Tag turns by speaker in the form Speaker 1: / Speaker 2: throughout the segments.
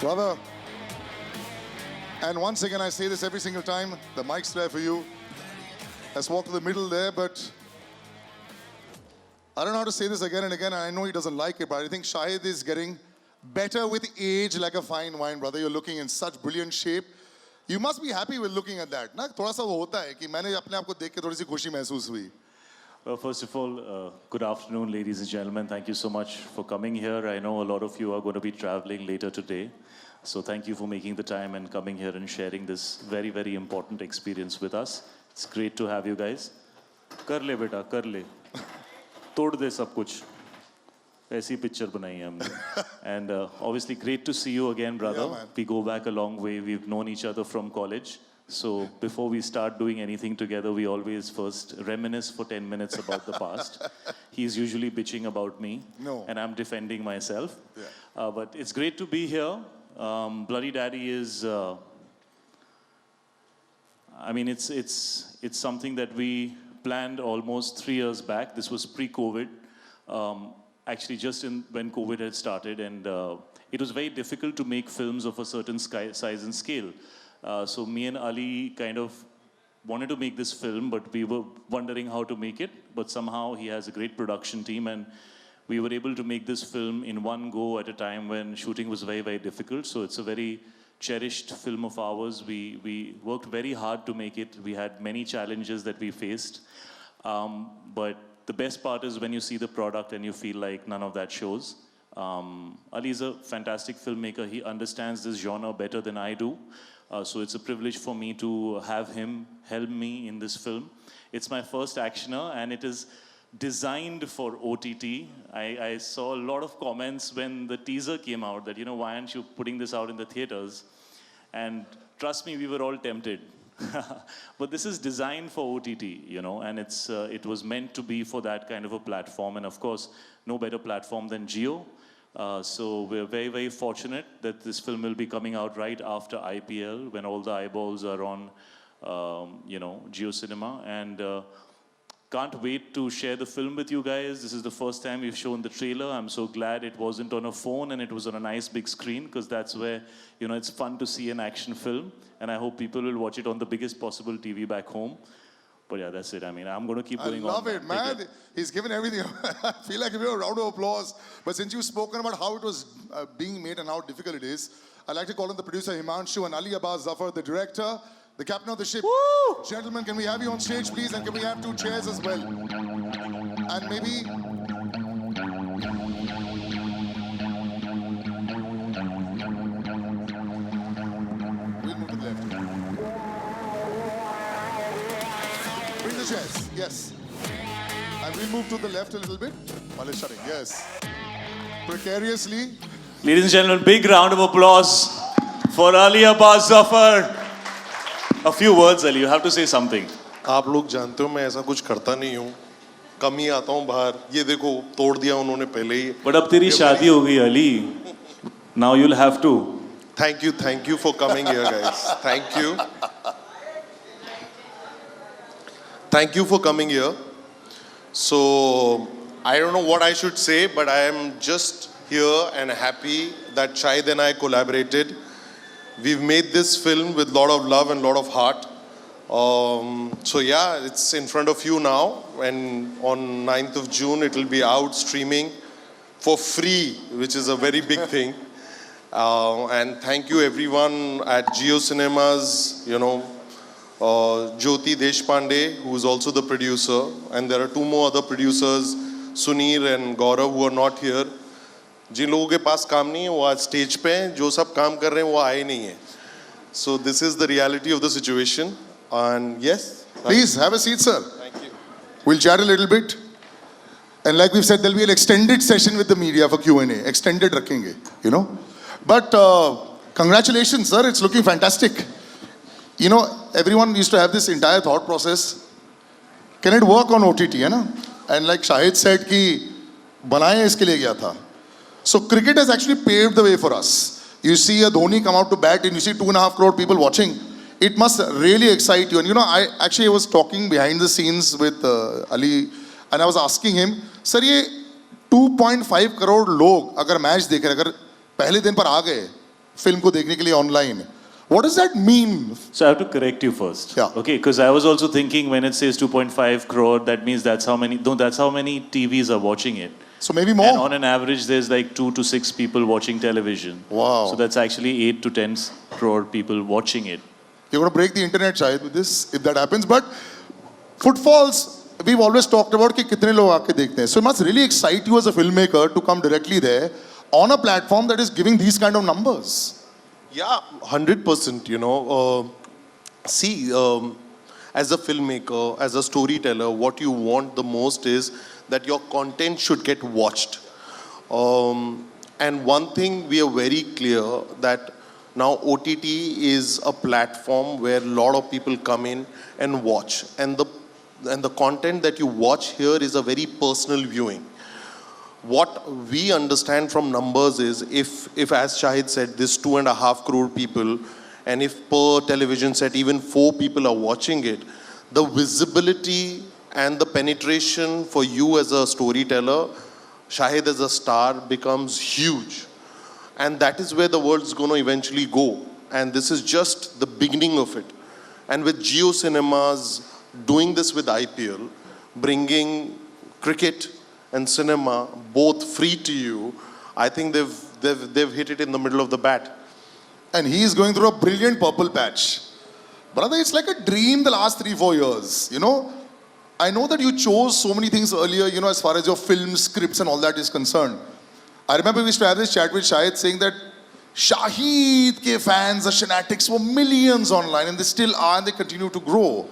Speaker 1: Brother, and once again I say this every single time, the mic's there for you. Let's walk to the middle there, but I don't know how to say this again and again, and I know he doesn't like it, but I think Shahid is getting better with age like a fine wine, brother. You're looking in such brilliant shape. You must be happy with looking at that. ना थोड़ा सा वो होता है कि मैंने अपने आप को देख के थोड़ी सी खुशी महसूस हुई.
Speaker 2: Well, first of all, good afternoon, ladies and gentlemen. Thank you so much for coming here. I know a lot of you are going to be traveling later today. So thank you for making the time and coming here and sharing this very, very important experience with us. It's great to have you guys. कर ले बेटा, कर ले. तोड़ दे सब कुछ. ऐसी picture बनाई है हमने. And obviously great to see you again, brother.
Speaker 1: Yeah,
Speaker 2: we go back a long way. We've known each other from college. So before we start doing anything together, we always first reminisce for 10 minutes about the past. He's usually bitching about me, and I'm defending myself. Yeah. But it's great to be here. Bloody Daddy is, I mean, it's something that we planned almost 3 years back. This was pre-COVID, actually just when COVID had started, and it was very difficult to make films of a certain size and scale. So me and Ali kind of wanted to make this film, but we were wondering how to make it. But somehow he has a great production team, and we were able to make this film in one go at a time when shooting was very, very difficult. So it's a very cherished film of ours. We worked very hard to make it. We had many challenges that we faced. But the best part is when you see the product and you feel like none of that shows. Ali is a fantastic filmmaker. He understands this genre better than I do. So it's a privilege for me to have him help me in this film. It's my first actioner, and it is designed for OTT. I saw a lot of comments when the teaser came out that, you know, why aren't you putting this out in the theaters? And trust me, we were all tempted. But this is designed for OTT, you know, and it was meant to be for that kind of a platform. And of course, no better platform than Jio. So we're very, very fortunate that this film will be coming out right after IPL, when all the eyeballs are on, you know, Jio Cinema. And can't wait to share the film with you guys. This is the first time we've shown the trailer. I'm so glad it wasn't on a phone and it was on a nice big screen, because that's where, you know, it's fun to see an action film. And I hope people will watch it on the biggest possible TV back home. But yeah, that's it. I mean, I'm going to keep going on.
Speaker 1: I love it, man. He's given everything. I feel like give you a round of applause. But since you've spoken about how it was being made and how difficult it is, I'd like to call on the producer Himanshu and Ali Abbas Zafar, the director, the captain of the ship. Woo! Gentlemen, can we have you on stage, please? And can we have 2 chairs as well? And maybe... chairs. Yes. And we'll move to the left a little bit while it's shutting. Yes. Precariously.
Speaker 2: Ladies and gentlemen, big round of applause for Ali Abbas Zafar. A few words, Ali. You have to say something.
Speaker 3: आप लोग जानते हो मैं ऐसा कुछ करता नहीं हूँ कम ही आता हूँ बाहर ये देखो तोड़ दिया उन्होंने पहले ही
Speaker 2: But अब तेरी शादी हो गई, Ali. Now you'll have to.
Speaker 3: Thank you for coming here guys thank you for coming here so I don't know what I should say but I am just here and happy that Shahid and I collaborated we've made this film with a lot of love and a lot of heart so yeah it's in front of you now and on 9th of June it will be out streaming for free which is a very big thing and thank you everyone at Geo Cinemas Jyoti Deshpande who is also the producer and there are two more other producers Sunir and Gaurav who are not here जिन लोगों के पास काम नहीं है वो आज stage पे हैं जो सब काम कर रहे हैं वो आए नहीं हैं so this is the reality of the situation and yes
Speaker 1: Please have a seat, sir.
Speaker 3: thank you
Speaker 1: We'll chat a little bit. And like we've said, there'll be an extended session with the media for Q&A. Extended rakhenge, But congratulations, sir. It's looking fantastic. Everyone used to have this entire thought process. Can it work on OTT, And like Shahid said, ki banaye iske liye gaya tha. So cricket has actually paved the way for us. You see a Dhoni come out to bat and you see 2.5 crore people watching. It must really excite you. And I was talking behind the scenes with Ali and I was asking him, sir, ye 2.5 crore log agar match dekh rahe, agar pehle din par aa gaye film ko dekhne ke liye online, what does that mean?
Speaker 2: So I have to correct you first.
Speaker 1: Yeah.
Speaker 2: Okay, because I was also thinking when it says 2.5 crore, that means that's how many TVs are watching it.
Speaker 1: So maybe more.
Speaker 2: And on an average, there's like 2 to 6 people watching television.
Speaker 1: Wow.
Speaker 2: So that's actually 8 to 10 crore people watching it.
Speaker 1: You're going to break the internet, Shahid, with this, if that happens. But footfalls, we've always talked about कि कितने लोग आके देखते हैं. So it must really excite you as a filmmaker to come directly there on a platform that is giving these kind of numbers.
Speaker 3: Yeah, 100%, see, as a filmmaker, as a storyteller, what you want the most is that your content should get watched. And one thing we are very clear that now OTT is a platform where a lot of people come in and watch. And the content that you watch here is a very personal viewing. What we understand from numbers is if as Shahid said, this 2.5 crore people, and if per television set even 4 people are watching it, the visibility and the penetration for you as a storyteller, Shahid as a star becomes huge. And that is where the world's going to eventually go. And this is just the beginning of it. And with Geo Cinemas doing this with IPL, bringing cricket and cinema both free to you, I think they've hit it in the middle of the bat.
Speaker 1: And he is going through a brilliant purple patch. Brother, it's like a dream the last 3-4 years. I know that you chose so many things earlier, as far as your film scripts and all that is concerned. I remember we used to have this chat with Shahid saying that Shahid ke fans, the fanatics were millions online and they still are and they continue to grow.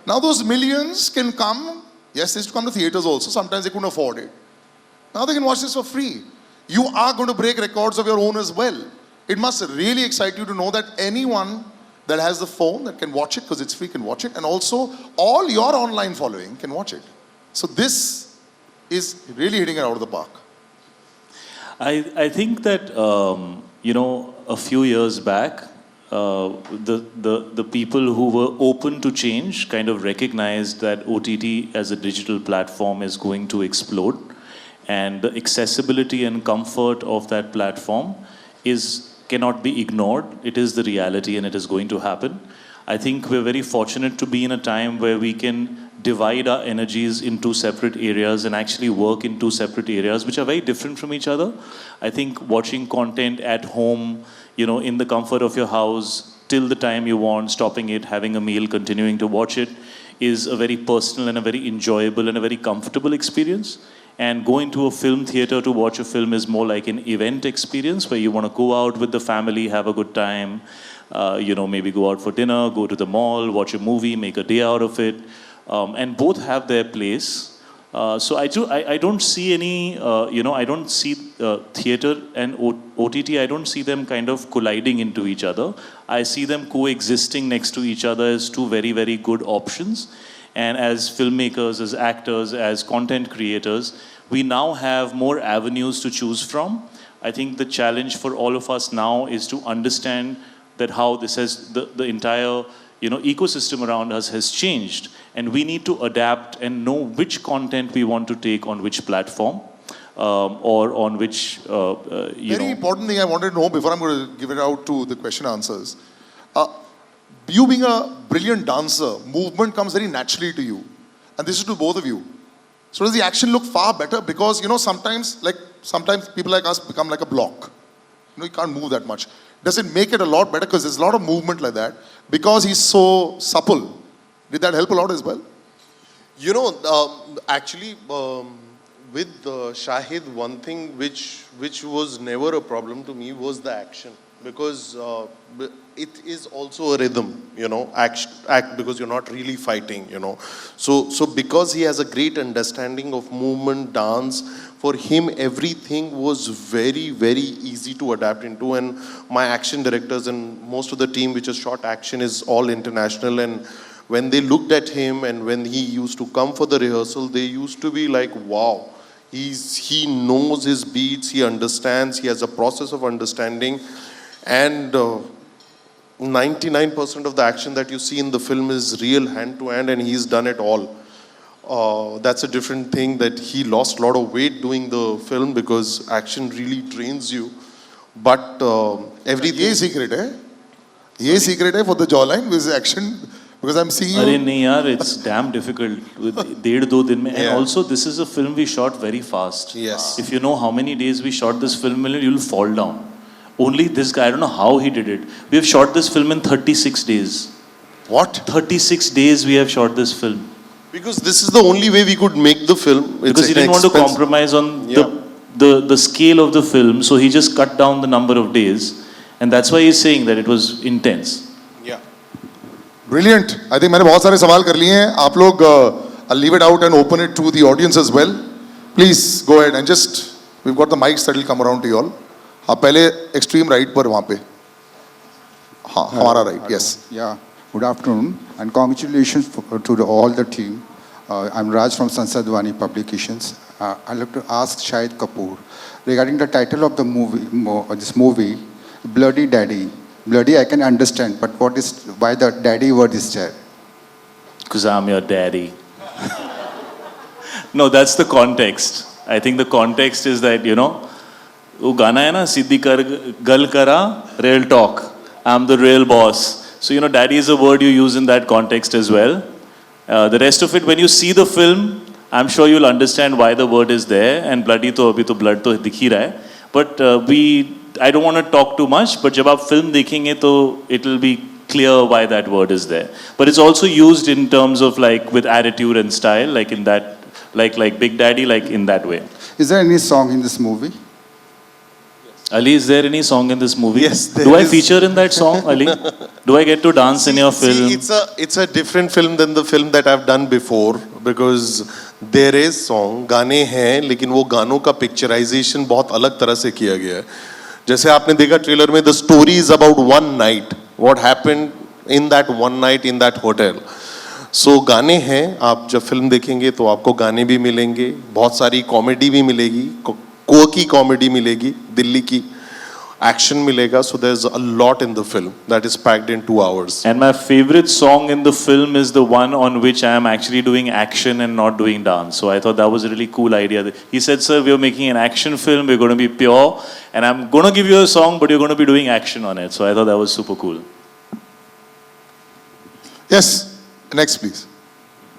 Speaker 1: Now those millions can come, yes, they used to come to theaters also, sometimes they couldn't afford it. Now they can watch this for free. You are going to break records of your own as well. It must really excite you to know that anyone that has the phone that can watch it because it's free can watch it, and also all your online following can watch it. So this is really hitting it out of the park.
Speaker 2: I think that, a few years back, the people who were open to change kind of recognized that OTT as a digital platform is going to explode. And the accessibility and comfort of that platform cannot be ignored. It is the reality and it is going to happen. I think we're very fortunate to be in a time where we can divide our energies in 2 separate areas and actually work in 2 separate areas which are very different from each other. I think watching content at home, in the comfort of your house, till the time you want, stopping it, having a meal, continuing to watch it, is a very personal and a very enjoyable and a very comfortable experience. And going to a film theater to watch a film is more like an event experience where you want to go out with the family, have a good time, maybe go out for dinner, go to the mall, watch a movie, make a day out of it. and both have their place. So I don't see any, I don't see theater and OTT, I don't see them kind of colliding into each other. I see them coexisting next to each other as two very, very good options. And as filmmakers, as actors, as content creators, we now have more avenues to choose from. I think the challenge for all of us now is to understand that how this has, the entire ecosystem around us has changed. And we need to adapt and know which content we want to take on which platform or on which,
Speaker 1: Very important thing I wanted to know before I'm going to give it out to the question answers. You being a brilliant dancer, movement comes very naturally to you. And this is to both of you. So does the action look far better? Because, sometimes people like us become like a block. You can't move that much. Does it make it a lot better? Because there's a lot of movement like that. Because he's so supple. Did that help a lot as well?
Speaker 3: Actually, with Shahid, one thing which was never a problem to me was the action. Because it is also a rhythm, act because you're not really fighting, So because he has a great understanding of movement, dance, for him everything was very, very easy to adapt into. And my action directors and most of the team which has shot action is all international. And when they looked at him and when he used to come for the rehearsal, they used to be like, wow, he knows his beats, he understands, he has a process of understanding. And 99% of the action that you see in the film is real hand-to-hand, and he's done it all. That's a different thing, that he lost a lot of weight doing the film because action really drains you. But everything...
Speaker 1: Ye secret hai? Ye secret hai for the jawline with action? Because I'm seeing you...
Speaker 2: Arey nahi yaar, it's damn difficult with 1.5-2 din mein. And also this is a film we shot very fast.
Speaker 3: Yes.
Speaker 2: If you know how many days we shot this film, you'll fall down. Only this guy, I don't know how he did it. We have shot this film in 36 days.
Speaker 1: What?
Speaker 2: 36 days we have shot this film.
Speaker 3: Because this is the only way we could make the film.
Speaker 2: Because he didn't want to compromise on the scale of the film, so he just cut down the number of days. And that's why he's saying that it was intense.
Speaker 3: Yeah.
Speaker 1: Brilliant. I think मैंने बहुत सारे सवाल कर लिए हैं. आप लोग, I'll leave it out and open it to the audience as well. Please go ahead and just, we've got the mics that will come around to you all. आप पहले extreme right पर वहाँ पे. हाँ, हमारा right, yes.
Speaker 4: Yeah, good afternoon and congratulations to all the team. I'm Raj from Sansadwani Publications. I'd like to ask Shahid Kapoor regarding the title of the movie, this movie, Bloody Daddy. Bloody I can understand, but why the daddy word is there?
Speaker 2: Because I'm your daddy. No, that's the context. I think the context is that, वो गाना है ना, सिद्धि कर गल करा, real talk. I'm the real boss. So, daddy is a word you use in that context as well. The rest of it, when you see the film, I'm sure you'll understand why the word is there. And bloody to abhi to blood to dikh hi raha hai. But I don't want to talk too much, but जब आप film देखेंगे तो it'll be clear why that word is there. But it's also used in terms of like with attitude and style, like in that, like Big Daddy, like in that way.
Speaker 4: Is there any song in this movie?
Speaker 2: Ali, is there any song in this movie?
Speaker 3: Yes, there
Speaker 2: Do I
Speaker 3: is.
Speaker 2: feature in that song, Ali? Do I get to dance in your film?
Speaker 3: It's a different film than the film that I've done before, because there is song, गाने हैं, लेकिन वो गानों का picturization बहुत अलग तरह से किया गया है. जैसे आपने देखा ट्रेलर में, the story is about one night, what happened in that one night in that hotel. So गाने हैं, आप जब फिल्म देखेंगे तो आपको गाने भी मिलेंगे, बहुत सारी कॉमेडी भी मिलेगी, कोकी कॉमेडी मिलेगी, दिल्ली की action milega, so there's a lot in the film that is packed in 2 hours.
Speaker 2: And my favorite song in the film is the one on which I am actually doing action and not doing dance. So I thought that was a really cool idea. He said, sir, we're making an action film, we're going to be pure, and I'm going to give you a song, but you're going to be doing action on it. So I thought that was super cool.
Speaker 1: Yes, next please.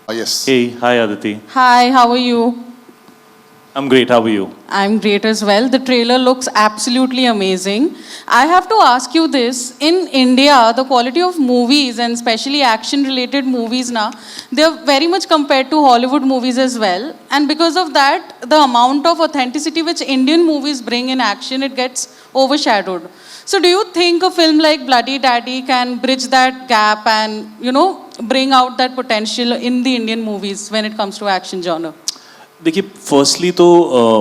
Speaker 1: Yes.
Speaker 2: Hey, hi Aditi.
Speaker 5: Hi, how are you?
Speaker 2: I'm great. How are you?
Speaker 5: I'm great as well. The trailer looks absolutely amazing. I have to ask you this. In India, the quality of movies and especially action-related movies now, they're very much compared to Hollywood movies as well. And because of that, the amount of authenticity which Indian movies bring in action, it gets overshadowed. So do you think a film like Bloody Daddy can bridge that gap and, bring out that potential in the Indian movies when it comes to action genre?
Speaker 2: देखिए firstly तो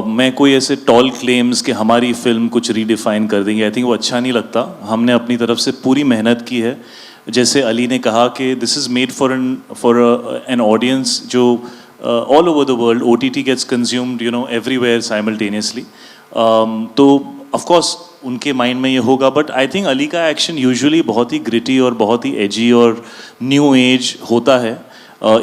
Speaker 2: मैं कोई ऐसे toll claims कि हमारी film कुछ redefine कर देंगे आई थिंक वो अच्छा नहीं लगता. हमने अपनी तरफ से पूरी मेहनत की है. जैसे अली ने कहा कि this is made for an audience जो all over the world OTT gets consumed everywhere simultaneously. तो ऑफ कोर्स उनके माइंड में ये होगा बट आई थिंक अली का एक्शन यूजुअली बहुत ही ग्रिटी और बहुत ही एजी और न्यू एज होता है.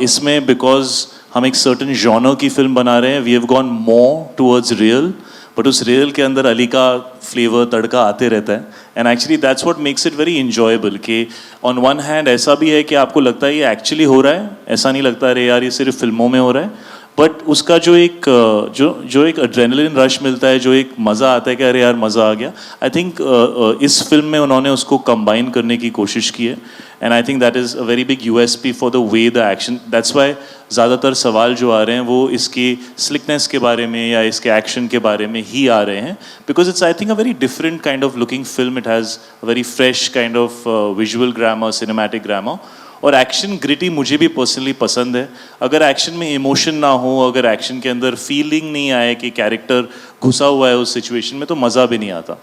Speaker 2: इसमें बिकॉज हम एक सर्टन जॉनर की फिल्म बना रहे हैं. We have gone more towards real but उस रियल के अंदर अली का फ्लेवर तड़का आते रहता है. And actually that's what makes it very enjoyable कि ऑन वन हैंड ऐसा भी है कि आपको लगता है ये एक्चुअली हो रहा है. ऐसा नहीं लगता अरे यार ये सिर्फ फिल्मों में हो रहा है. बट उसका जो एक एड्रेनलिन रश मिलता है, जो एक मज़ा आता है कि अरे यार मज़ा आ गया. आई थिंक इस फिल्म में उन्होंने उसको कंबाइन करने की कोशिश की है. And I think that is a very big USP for the way the action. That's why ज़्यादातर सवाल जो आ रहे हैं वो इसकी स्लिकनेस के बारे में या इसके एक्शन के बारे में ही आ रहे हैं. Because it's I think a very different kind of looking film. It has a very fresh kind of visual grammar, cinematic grammar. और एक्शन ग्रिटी मुझे भी पर्सनली पसंद है. अगर एक्शन में इमोशन ना हो, अगर एक्शन के अंदर फीलिंग नहीं आए कि कैरेक्टर घुसा हुआ है उस सिचुएशन में, तो मज़ा भी नहीं आता.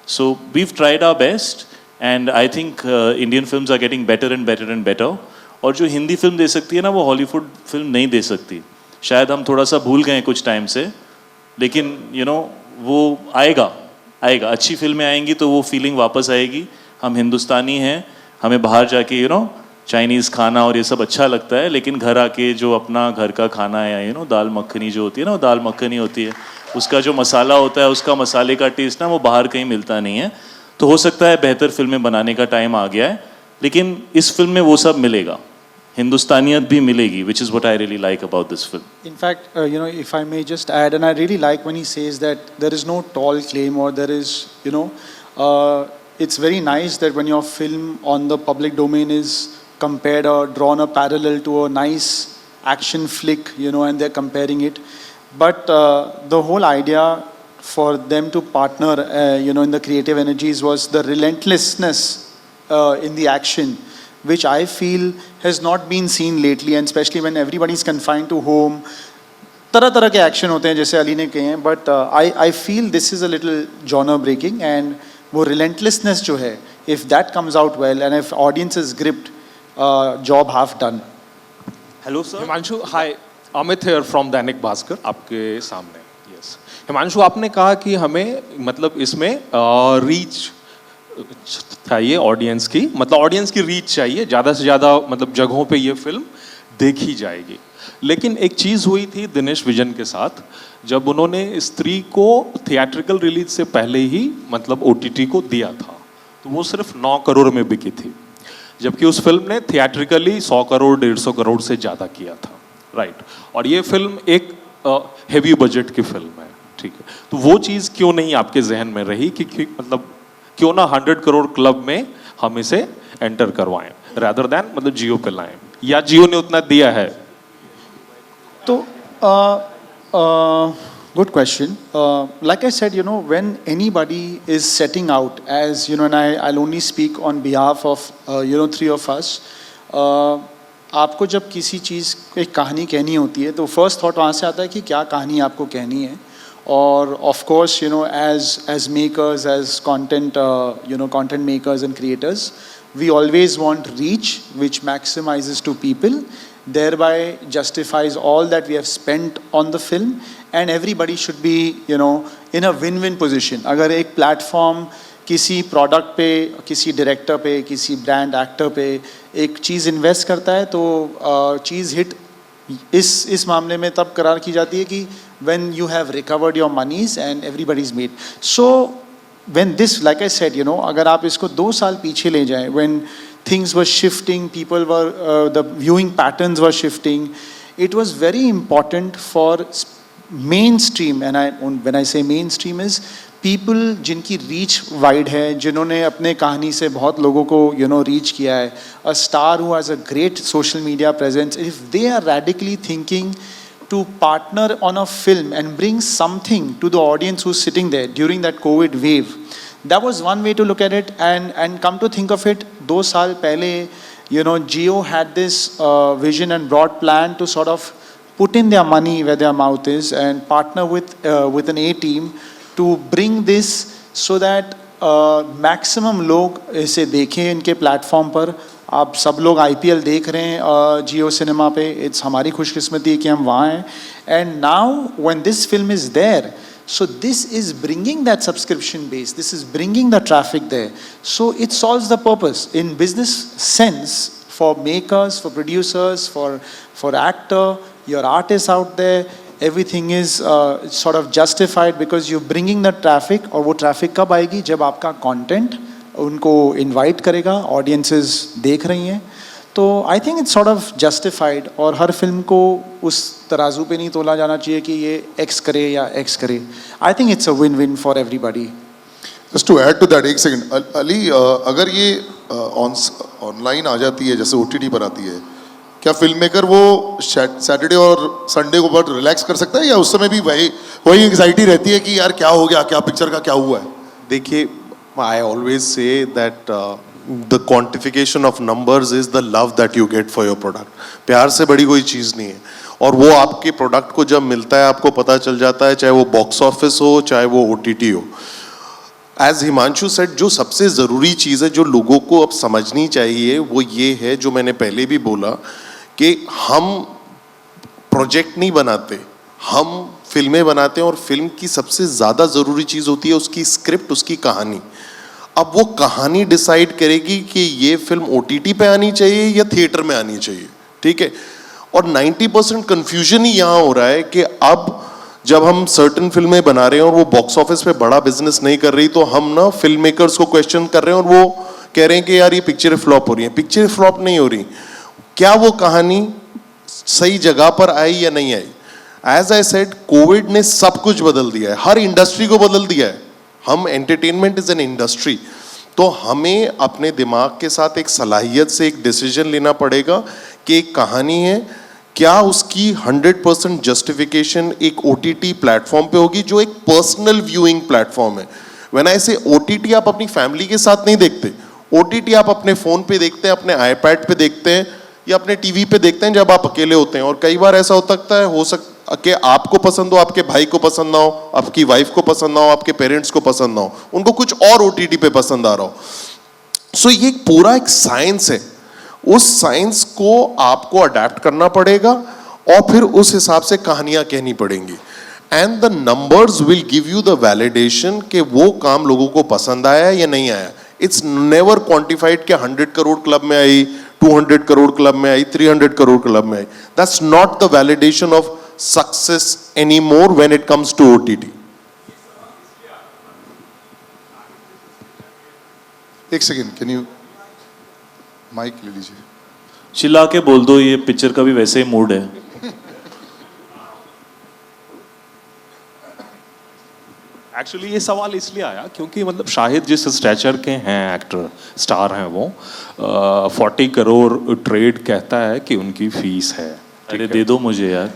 Speaker 2: So we've tried our best and I think Indian films are getting better and better and better. और जो हिंदी फिल्म दे सकती है ना वो हॉलीवुड फिल्म नहीं दे सकती. शायद हम थोड़ा सा भूल गए कुछ टाइम से, लेकिन वो आएगा. अच्छी फिल्में आएंगी तो वो फीलिंग वापस आएगी. हम हिंदुस्तानी हैं, हमें बाहर जाके चाइनीज़ खाना और ये सब अच्छा लगता है, लेकिन घर आके जो अपना घर का खाना है या दाल मखनी जो होती है ना, वो दाल मखनी होती है. उसका जो मसाला होता है, उसका मसाले का टेस्ट ना वो बाहर कहीं मिलता नहीं है. तो हो सकता है बेहतर फिल्में बनाने का टाइम आ गया है, लेकिन इस फिल्म में वो सब मिलेगा. हिंदुस्तानियत भी मिलेगी, which is what I really like about this film.
Speaker 6: In fact, if I may just add, and I really like when he says that there is no tall claim or there is, it's very nice that when your film on the public domain is compared or drawn a parallel to a nice action flick, and they're comparing it. But the whole idea for them to partner, in the creative energies was the relentlessness in the action, which I feel has not been seen lately, and especially when everybody is confined to home. तरह के action होते हैं जैसे अली ने कहे हैं, but I feel this is a little genre breaking, and वो relentlessness जो है, if that comes out well and if audience is gripped, job half done.
Speaker 7: Hello sir. Himanshu, hi. Amit here from Dainik Bhaskar आपके सामने. Yes. हिमांशु, आपने कहा कि हमें मतलब इसमें रीच चाहिए ऑडियंस की, मतलब ऑडियंस की रीच चाहिए, ज़्यादा से ज़्यादा मतलब जगहों पे ये फिल्म देखी जाएगी. लेकिन एक चीज़ हुई थी दिनेश विजन के साथ, जब उन्होंने स्त्री को थिएट्रिकल रिलीज से पहले ही मतलब OTT को दिया था, तो वो सिर्फ 9 करोड़ में बिकी थी, जबकि उस फिल्म ने थिएट्रिकली 100 करोड़ 150 करोड़ से ज़्यादा किया था. राइट. और ये फिल्म एक हेवी बजट की फिल्म है. ठीक है, तो वो चीज़ क्यों नहीं आपके जहन में रही कि मतलब क्यों ना 100 करोड़ क्लब में हम इसे एंटर करवाएं रादर देन मतलब जियो पे लाएं, या जियो ने उतना दिया है?
Speaker 6: तो good question. Like I said, when anybody is setting out as, and I'll only speak on behalf of, 3 of us, आपको जब किसी चीज़ एक कहानी कहनी होती है तो फर्स्ट थॉट वहाँ से आता है कि क्या कहानी आपको कहनी है. और of course, as makers, as content, content makers and creators, we always want reach which maximizes to people, thereby justifies all that we have spent on the film, and everybody should be, in a win-win position. अगर एक platform किसी product पे, किसी director पे, किसी brand actor पे एक चीज़ invest करता है तो चीज़ हिट इस मामले में तब करार की जाती है कि when you have recovered your monies and everybody's made. So when this, like I said, अगर आप इसको 2 साल पीछे ले जाएं, when things were shifting, people were, the viewing patterns were shifting, it was very important for mainstream, and when I say mainstream is people जिनकी reach wide है, जिन्होंने अपने कहानी से बहुत लोगों को reach किया है, a star who has a great social media presence, if they are radically thinking to partner on a film and bring something to the audience who's sitting there during that COVID wave, that was one way to look at it. And come to think of it, 2 साल पहले Jio had this vision and broad plan to sort of put in their money where their mouth is and partner with an A team to bring this so that maximum लोग इसे देखें इनके platform पर. आप सब लोग IPL देख रहे हैं जियो सिनेमा पे, इट्स हमारी खुशकिस्मती है कि हम वहाँ हैं. And now when this film is there, so this is bringing that subscription base, this is bringing the traffic there, so it solves the purpose in business sense for makers, for producers, for actor, your artists out there. Everything is sort of justified because you're bringing the traffic. और वो traffic कब आएगी? जब आपका content उनको invite करेगा, audiences देख रही हैं. तो आई think it's sort of justified. और हर फिल्म को उस तराजू पे नहीं तोला जाना चाहिए कि ये एक्स करे या एक्स करे. I think it's a win win for everybody.
Speaker 1: Just to add to that, एक सेकंड अली, अगर ये ऑनलाइन आ जाती है जैसे OTT पर आती है, क्या फिल्म मेकर वो सैटरडे और संडे को बहुत रिलैक्स कर सकता है या उस समय भी वही एंग्जाइटी रहती है कि यार क्या हो गया, क्या पिक्चर का क्या हुआ है?
Speaker 3: देखिए, I always say that the quantification of numbers is the love that you get for your product. प्यार से बड़ी कोई चीज़ नहीं है. और वो आपके प्रोडक्ट को जब मिलता है आपको पता चल जाता है, चाहे वो बॉक्स ऑफिस हो चाहे वो OTT हो. एज हिमांशु सेड, जो सबसे ज़रूरी चीज़ है जो लोगों को अब समझनी चाहिए वो ये है, जो मैंने पहले भी बोला, कि हम प्रोजेक्ट नहीं बनाते, हम फिल्में बनाते हैं. और फिल्म की सबसे ज़्यादा ज़रूरी चीज़ होती है उसकी स्क्रिप्ट, उसकी कहानी. अब वो कहानी डिसाइड करेगी कि ये फिल्म OTT पे आनी चाहिए या थिएटर में आनी चाहिए. ठीक है. और 90% कन्फ्यूजन ही यहाँ हो रहा है कि अब जब हम सर्टन फिल्में बना रहे हैं और वो बॉक्स ऑफिस पे बड़ा बिजनेस नहीं कर रही, तो हम ना फिल्म मेकर्स को क्वेश्चन कर रहे हैं और वो कह रहे हैं कि यार ये पिक्चर फ्लॉप हो रही है. पिक्चर फ्लॉप नहीं हो रही, क्या वो कहानी सही जगह पर आई या नहीं आई? एज आई सेड, कोविड ने सब कुछ बदल दिया है, हर इंडस्ट्री को बदल दिया है. हम एंटरटेनमेंट इज एन इंडस्ट्री, तो हमें अपने दिमाग के साथ एक सलाहियत से एक डिसीजन लेना पड़ेगा कि एक कहानी है, क्या उसकी 100% जस्टिफिकेशन एक OTT प्लेटफॉर्म पे होगी जो एक पर्सनल व्यूइंग प्लेटफॉर्म है. व्हेन आई से OTT, आप अपनी फैमिली के साथ नहीं देखते. OTT आप अपने फ़ोन पे देखते हैं, अपने iPad पे देखते हैं या अपने TV पे देखते हैं जब आप अकेले होते हैं. और कई बार ऐसा हो सकता है, कि आपको पसंद हो, आपके भाई को पसंद ना हो, आपकी वाइफ को पसंद ना हो, आपके पेरेंट्स को पसंद ना हो, उनको कुछ और OTT पे पसंद आ रहा हो. सो ये पूरा एक साइंस है. उस साइंस को आपको अडेप्ट करना पड़ेगा और फिर उस हिसाब से कहानियां कहनी पड़ेंगी. And the numbers will give you the validation कि वो काम लोगों को पसंद आया या नहीं आया. इट्स नेवर क्वांटिफाइड कि 100 करोड़ क्लब में आई, 200 करोड़ क्लब में आई, 300 करोड़ क्लब में आई. That's not the validation of success anymore when it comes to OTT.
Speaker 1: एक सेकेंड, कैन यू माइक ले लीजिए.
Speaker 2: चिल्ला के बोल दो, ये पिक्चर का भी वैसे ही मूड है.
Speaker 7: एक्चुअली ये सवाल इसलिए आया क्योंकि मतलब शाहिद जिस स्टैचर के हैं, एक्टर स्टार हैं, वो 40 करोड़ ट्रेड कहता है कि उनकी फीस है.
Speaker 2: अरे दे दो मुझे यार.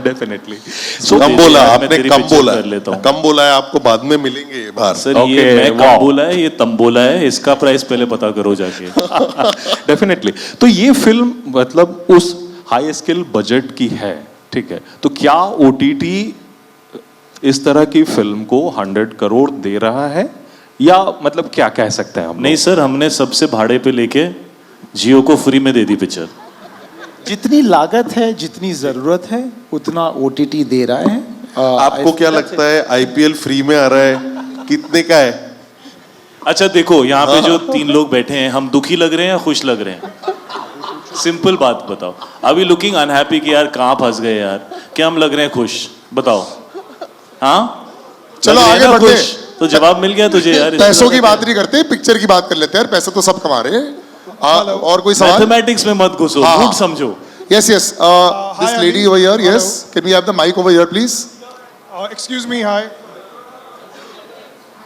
Speaker 7: डेफिनेटली.
Speaker 3: कम बोला आपने, कम बोला
Speaker 2: है,
Speaker 3: कम बोला है, आपको बाद में मिलेंगे बाहर.
Speaker 2: सर ये मैं कम बोला है, ये तम बोला है, इसका प्राइस पहले पता करो जाके.
Speaker 7: डेफिनेटली. तो ये फिल्म मतलब उस हाई स्केल बजट की है, ठीक है. तो क्या OTT इस तरह की फिल्म को 100 करोड़ दे रहा है या मतलब क्या कह सकते हैं हम?
Speaker 2: नहीं सर, हमने सबसे भाड़े पे लेके जियो को फ्री में दे दी पिक्चर.
Speaker 6: जितनी लागत है, जितनी जरूरत है, उतना OTT दे रहा है.
Speaker 3: आपको क्या लगता है IPL फ्री में आ रहा है, कितने का है?
Speaker 2: अच्छा देखो, यहाँ पे जो 3 लोग बैठे हैं, हम दुखी लग रहे हैं या खुश लग रहे हैं? सिंपल बात बताओ. अभी लुकिंग अनहैप्पी कि यार कहाँ फंस गए यार, क्या हम लग रहे हैं खुश? बताओ. हाँ
Speaker 1: चलो आगे बढ़ते हैं.
Speaker 2: तो जवाब मिल गया तुझे यार.
Speaker 1: पैसों की बात नहीं करते, पिक्चर की बात कर लेते हैं. पैसे तो सब कमा रहे हैं. और कोई सवाल?
Speaker 2: मैथमेटिक्स में मत घुसो, मूड समझो.
Speaker 1: Yes, yes. This
Speaker 8: hi,
Speaker 1: lady
Speaker 8: Ali.
Speaker 1: over here.
Speaker 8: Hello.
Speaker 1: Yes. Can we have the mic over here, please?
Speaker 8: Excuse me, hi.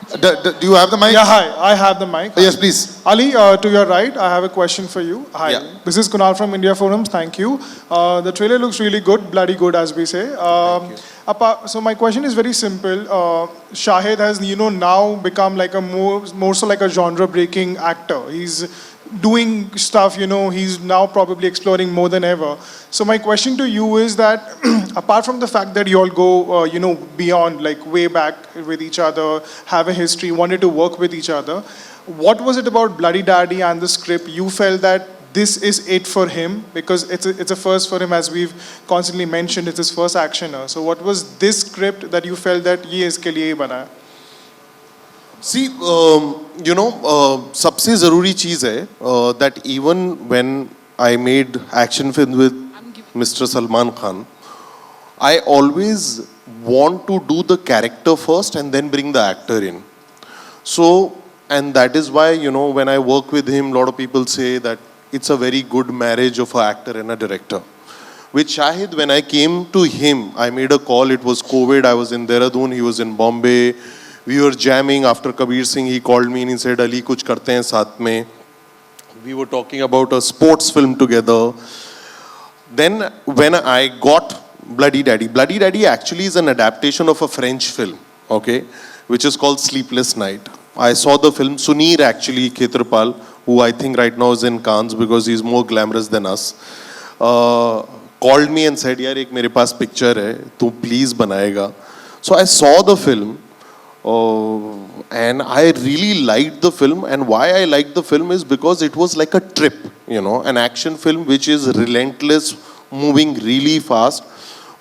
Speaker 1: Do you have the mic?
Speaker 8: Yeah, hi. I have the mic.
Speaker 1: Yes, please.
Speaker 8: Ali, to your right, I have a question for you. Hi.
Speaker 3: Yeah.
Speaker 8: This is Kunal from India Forums. Thank you. The trailer looks really good, bloody good, as we say. So my question is very simple. Shahid has, now become like a more so like a genre-breaking actor. He's doing stuff, he's now probably exploring more than ever. So my question to you is that, apart from the fact that you all go, beyond, like way back with each other, have a history, wanted to work with each other, what was it about Bloody Daddy and the script you felt that this is it for him? Because it's a first for him, as we've constantly mentioned, it's his first actioner. So what was this script that you felt that ye iske liye hi bana hai?
Speaker 3: See, सबसे ज़रूरी चीज़ है that even when I made action film with Mr. Salman Khan, I always want to do the character first and then bring the actor in. So, and that is why, when I work with him, a lot of people say that it's a very good marriage of an actor and a director. With Shahid, when I came to him, I made a call. It was COVID. I was in Dehradun. He was in Bombay. We were jamming after Kabir Singh. He called me and he said, Ali, kuch karte hain saath mein. We were talking about a sports film together. Then when I got Bloody Daddy actually is an adaptation of a French film, okay, which is called Sleepless Night. I saw the film. Sunir actually, Khetrapal, who I think right now is in Cannes because he's more glamorous than us, called me and said, yaar, ek mere paas picture hai, tu please banayega. So I saw the film. And I really liked the film, and why I liked the film is because it was like a trip, an action film which is relentless, moving really fast.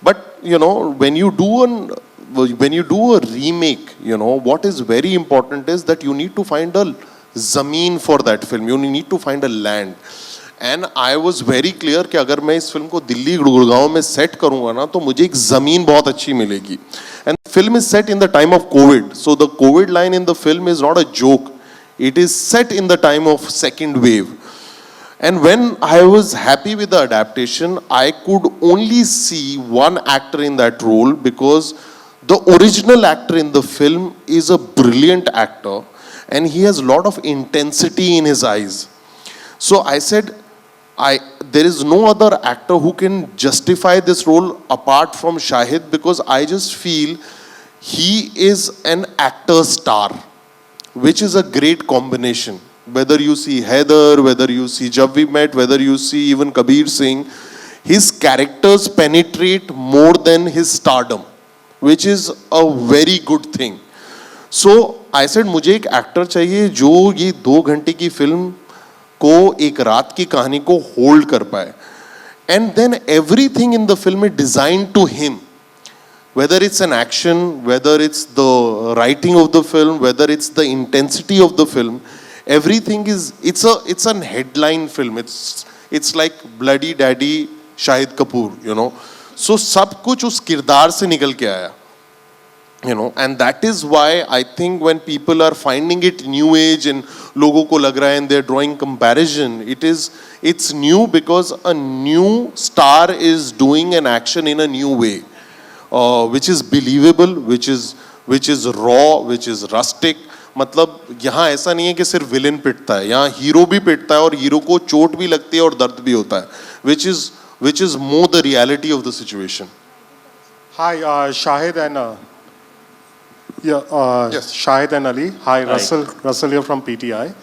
Speaker 3: But when you do a remake, what is very important is that you need to find a zameen for that film. You need to find a land. And I was very clear कि अगर मैं इस film को दिल्ली गुड़गांव में set करूंगा ना तो मुझे एक ज़मीन बहुत अच्छी मिलेगी. And the film is set in the time of COVID. So the COVID line in the film is not a joke. It is set in the time of second wave. And when I was happy with the adaptation, I could only see one actor in that role because the original actor in the film is a brilliant actor and he has a lot of intensity in his eyes. So I said, there is no other actor who can justify this role apart from Shahid because I just feel he is an actor star, which is a great combination. Whether you see Heather, whether you see Jab We Met, whether you see even Kabir Singh, his characters penetrate more than his stardom, which is a very good thing. So I said, मुझे एक actor चाहिए जो ये 2 घंटे की film को एक रात की कहानी को होल्ड कर पाए. And then everything in the film is designed to him. Whether it's an action, whether it's the writing of the film, whether it's the intensity of the film, everything is, it's a headline film. It's like Bloody Daddy, Shahid Kapoor, So सब कुछ उस किरदार से निकल के आया. And that is why I think when people are finding it new age and logo ko lag raha hai and they're drawing comparison, it's new because a new star is doing an action in a new way, which is believable, which is raw, which is rustic. मतलब यहाँ ऐसा नहीं है कि सिर्फ villain पिटता है, यहाँ hero भी पिटता है और हीरो को चोट भी लगती है और दर्द भी होता है, which is more the reality of the situation.
Speaker 9: Hi, Shahid and
Speaker 1: Yes.
Speaker 9: Shahid and Ali. Hi, Russell here from PTI.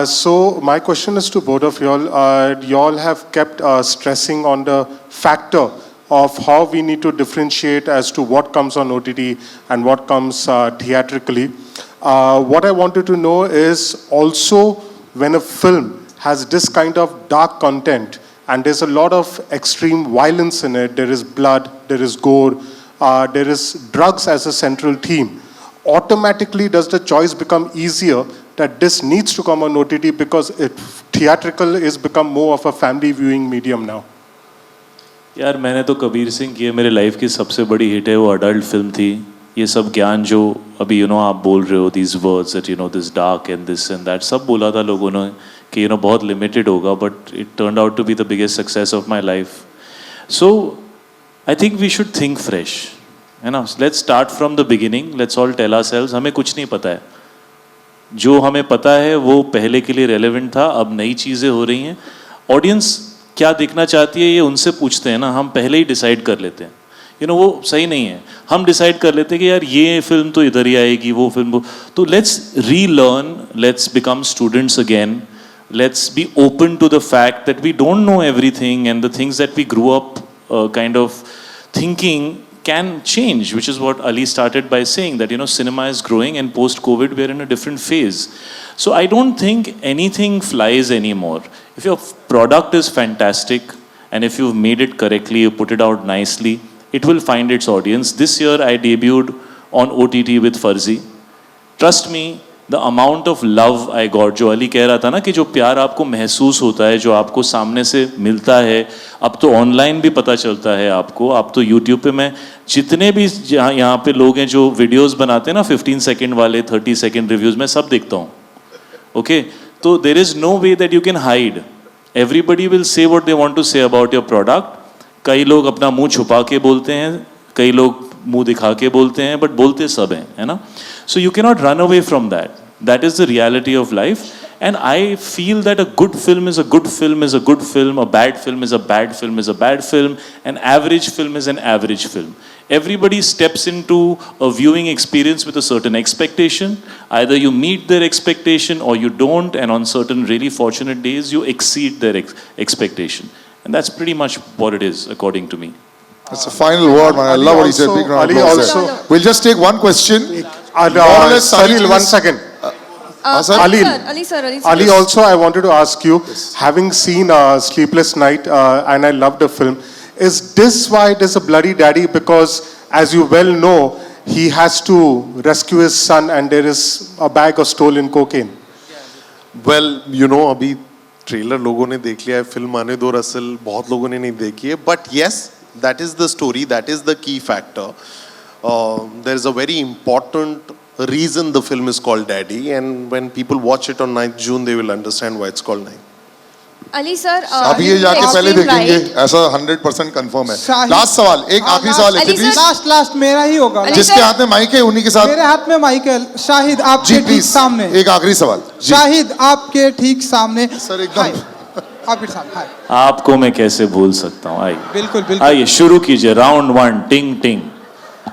Speaker 9: So my question is to both of y'all. Y'all have kept stressing on the factor of how we need to differentiate as to what comes on OTT and what comes theatrically. What I wanted to know is also when a film has this kind of dark content and there's a lot of extreme violence in it, there is blood, there is gore, there is drugs as a central theme, automatically does the choice become easier that this needs to come on OTT because theatrical is become more of a family viewing medium now?
Speaker 2: यार मैंने तो कबीर सिंह की मेरे life की सबसे बड़ी hit है, वो अडल्ट फिल्म थी. ये सब ज्ञान जो अभी आप बोल रहे हो, these words that this dark and this and that, सब बोला था लोगों ने कि यू नो बहुत लिमिटेड होगा, but it turned out to be the biggest success of my life. So I think we should think fresh, है ना. Let's start from the beginning. Let's all tell ourselves हमें कुछ नहीं पता है. जो हमें पता है वो पहले के लिए रेलेवेंट था. अब नई चीज़ें हो रही हैं. ऑडियंस क्या देखना चाहती है ये उनसे पूछते हैं ना. हम पहले ही डिसाइड कर लेते हैं. यू नो वो सही नहीं है. हम डिसाइड कर लेते हैं कि यार ये फिल्म तो इधर ही आएगी, वो फिल्म वो. तो let's relearn, let's become students again. Let's be open to the fact that we don't know everything and the things that we grew up kind of thinking can change, which is what Ali started by saying, that you know cinema is growing and post COVID we are in a different phase. So I don't think anything flies anymore. If your product is fantastic and if you've made it correctly, you put it out nicely, it will find its audience. This year I debuted on OTT with Farzi. Trust me, the amount of love I got, जो अली कह रहा था ना कि जो प्यार आपको महसूस होता है, जो आपको सामने से मिलता है, अब तो ऑनलाइन भी पता चलता है आपको. अब तो यूट्यूब पे मैं जितने भी यहाँ पे लोग हैं जो वीडियोस बनाते हैं ना 15 सेकेंड वाले, 30 सेकेंड रिव्यूज, मैं सब देखता हूँ. ओके, तो there is no way that you can hide. Everybody will say what they want to say about your product. कई लोग अपना मुंह छुपा के बोलते हैं, कई लोग मुंह दिखा के बोलते हैं, बट बोलते सब हैं, है ना. So you cannot run away from that. That is the reality of life. And I feel that a good film is a good film is a good film, a bad film is a bad film is a bad film, an average film is an average film. Everybody steps into a viewing experience with a certain expectation. Either you meet their expectation or you don't, and on certain really fortunate days you exceed their expectation. And that's pretty much what it is according to me.
Speaker 1: That's a final word, man. I love what he said. Big round of applause there. We'll just take one question.
Speaker 9: Salil, 1 second. Ali,
Speaker 10: sir.
Speaker 9: also I wanted to ask you, having seen Sleepless Night and I loved the film, is this why it is a bloody daddy? Because as you well know, he has to rescue his son and there is a bag of stolen cocaine.
Speaker 3: Well, you know, अभी trailer लोगों ने देख लिया है, film आने दो Russell बहुत लोगों ने नहीं देखी है. But yes, that is the story, that is the key factor. There is a very important reason the film is called Daddy, and when people watch it on 9th June, they will understand why it's called 9.
Speaker 10: Ali sir,
Speaker 1: अभी ये जाके पहले देखेंगे, ऐसा 100% confirm है. Last सवाल, एक आखिरी सवाल है प्लीज.
Speaker 11: लास्ट मेरा ही होगा.
Speaker 1: जिसके हाथ में माइक है उन्हीं के साथ.
Speaker 11: मेरे हाथ में माइक है. शाहिद आपके ठीक सामने.
Speaker 1: एक आखिरी सवाल.
Speaker 11: शाहिद आपके ठीक सामने.
Speaker 1: सर एकदम.
Speaker 11: आपके साथ. हाय.
Speaker 2: आपको मैं कैसे भूल सकता हूँ. आइए
Speaker 11: बिल्कुल.
Speaker 2: आइए शुरू कीजिए. राउंड 1 टिंग टिंग.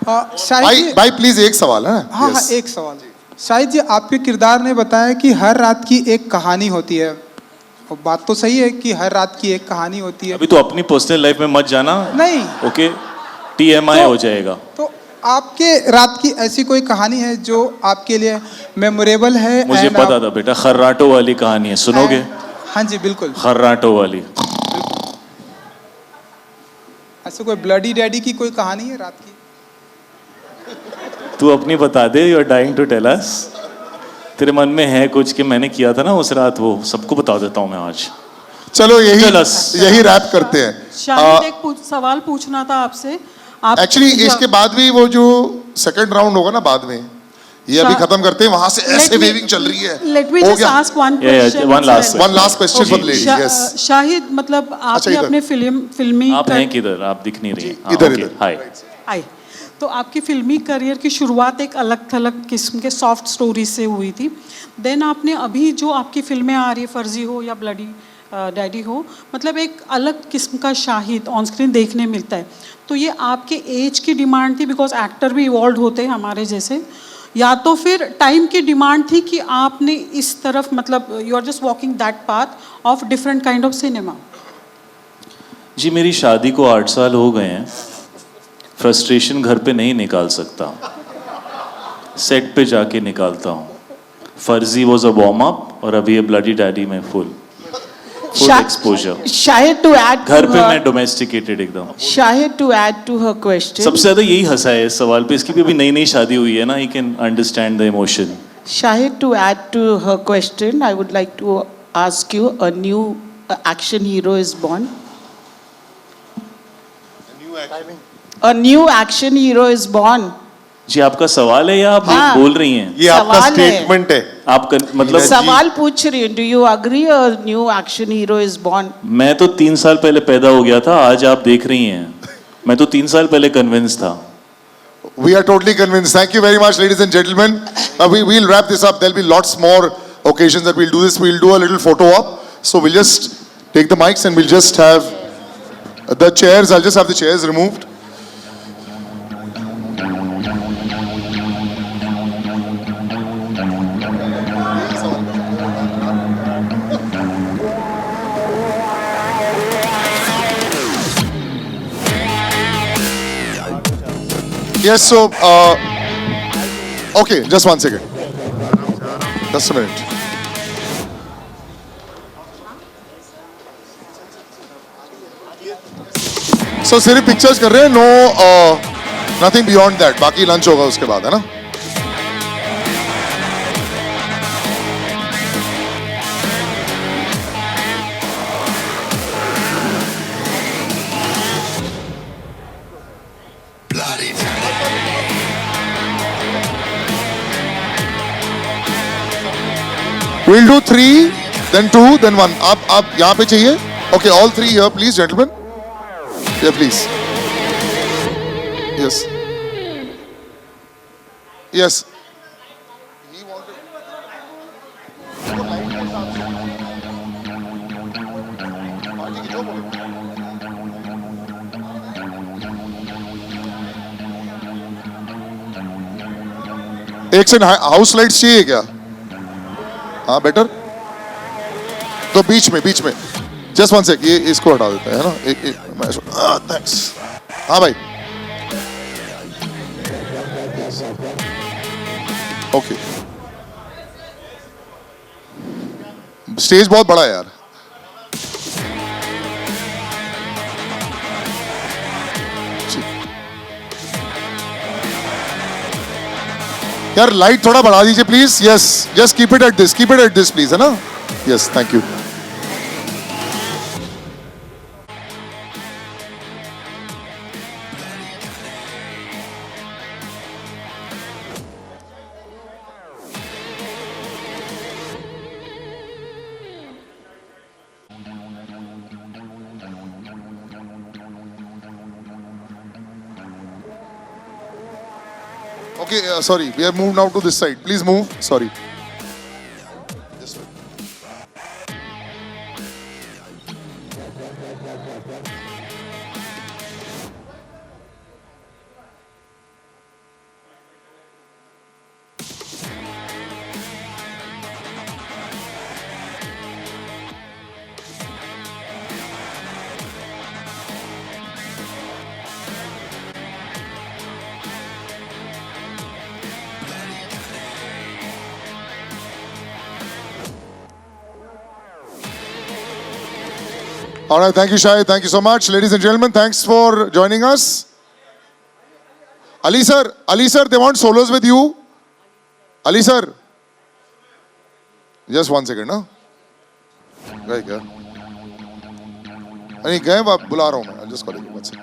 Speaker 1: भाई प्लीज एक सवाल है.
Speaker 11: हाँ एक सवाल. शाहिद जी, आपके किरदार ने बताया कि हर रात की एक कहानी होती है. और बात तो सही है कि हर रात की एक कहानी होती है.
Speaker 2: अभी तो अपनी पर्सनल लाइफ में मत जाना.
Speaker 11: नहीं.
Speaker 2: ओके, TMI हो जाएगा.
Speaker 11: तो आपके रात की ऐसी कोई कहानी है जो आपके लिए मेमोरेबल है?
Speaker 2: मुझे पता था बेटा, खर्राटो वाली कहानी है, सुनोगे?
Speaker 11: हाँ जी बिल्कुल.
Speaker 2: खर्राटो वाली.
Speaker 11: ऐसे कोई ब्लडी डैडी की कोई कहानी है रात की?
Speaker 2: तू अपनी बता दे. You are dying to tell us. तेरे मन में है कुछ कि मैंने किया था ना उस रात, वो सबको बता देता हूँ मैं आज.
Speaker 1: चलो यही रैप करते हैं.
Speaker 5: शाहिद एक सवाल पूछना था आपसे.
Speaker 1: एक्चुअली इसके बाद भी वो जो सेकंड राउंड होगा ना बाद में, ये अभी खत्म करते हैं. वहां से ऐसे वेविंग चल रही है.
Speaker 5: Let me just ask one question.
Speaker 1: One last question for ladies. Yes
Speaker 5: Shahid, मतलब आपने अपने फिल्मी
Speaker 2: आप हैं किधर? आप दिख नहीं रही.
Speaker 1: इधर.
Speaker 5: हाय. तो आपकी फिल्मी करियर की शुरुआत एक अलग थलग किस्म के सॉफ्ट स्टोरी से हुई थी. देन आपने अभी जो आपकी फिल्में आ रही है, फर्जी हो या ब्लडी डैडी हो, मतलब एक अलग किस्म का शाहिद ऑन स्क्रीन देखने मिलता है. तो ये आपके एज की डिमांड थी, बिकॉज एक्टर भी इवॉल्व होते हैं हमारे जैसे, या तो फिर टाइम की डिमांड थी कि आपने इस तरफ, मतलब you are just walking that path of different kind of cinema?
Speaker 2: जी मेरी शादी को 8 साल हो गए हैं. फ्रस्ट्रेशन घर पे नहीं निकाल सकता, सेट पे जाके निकालता हूँ. फर्जी वॉज अ वार्म अप और अभी ये ब्लडी डैडी में full exposure.
Speaker 12: Shahid to add,
Speaker 2: घर पे मैं डोमेस्टिकेटेड एकदम.
Speaker 12: Shahid to add to her question.
Speaker 2: सबसे ज्यादा यही हंसा है इस सवाल पे. इसकी भी अभी नई नई शादी हुई है ना. He can understand the emotion.
Speaker 12: Shahid, to add to her question, I would like to ask you, a new action hero is born. A new action hero is born.
Speaker 2: जी आपका सवाल है या आप
Speaker 12: हाँ,
Speaker 2: बोल रही हैं?
Speaker 3: ये आपका
Speaker 12: सवाल है।
Speaker 3: स्टेटमेंट है।
Speaker 2: आप मतलब
Speaker 12: सवाल पूछ रही हूँ, do you agree a new action hero is born?
Speaker 2: मैं तो 3 साल पहले पैदा हो गया था, आज आप देख रही हैं। मैं तो 3 साल पहले कन्विंस था।
Speaker 1: We are totally convinced. Thank you very much, ladies and gentlemen. We'll wrap this up. There'll be lots more occasions that we'll do this. We'll do a little photo op. So we'll just take the mics and we'll just have the chairs. I'll just have the chairs removed. Yes, so, okay, just one second. Just a minute. So, सिर्फ pictures कर रहे हैं, no, nothing beyond that. बाकी lunch होगा उसके बाद, है ना? We'll do 3, then 2, then 1. आप यहाँ पे चाहिए? Okay, all 3 here, please, gentlemen. Yeah, please. Yes. Yes. एक से हाउस लाइट्स चाहिए क्या? हाँ बेटर। तो बीच में जस्ट वन सेक, ये इसको हटा देते हैं, है ना? एक थैंक्स। हाँ भाई, ओके। स्टेज बहुत बड़ा है यार। यार लाइट थोड़ा बढ़ा दीजिए please. Yes, just keep it at this please, है ना? Yes, thank you. Okay, sorry, we have moved now to this side. Please move. Sorry. This way. All right, thank you, Shahid. Thank you so much. Ladies and gentlemen, thanks for joining us. Ali sir, they want solos with you. Ali sir. Just one second, ना? गए क्या? नहीं गए, अब बुला रहा हूँ मैं. I'll just call you. One second.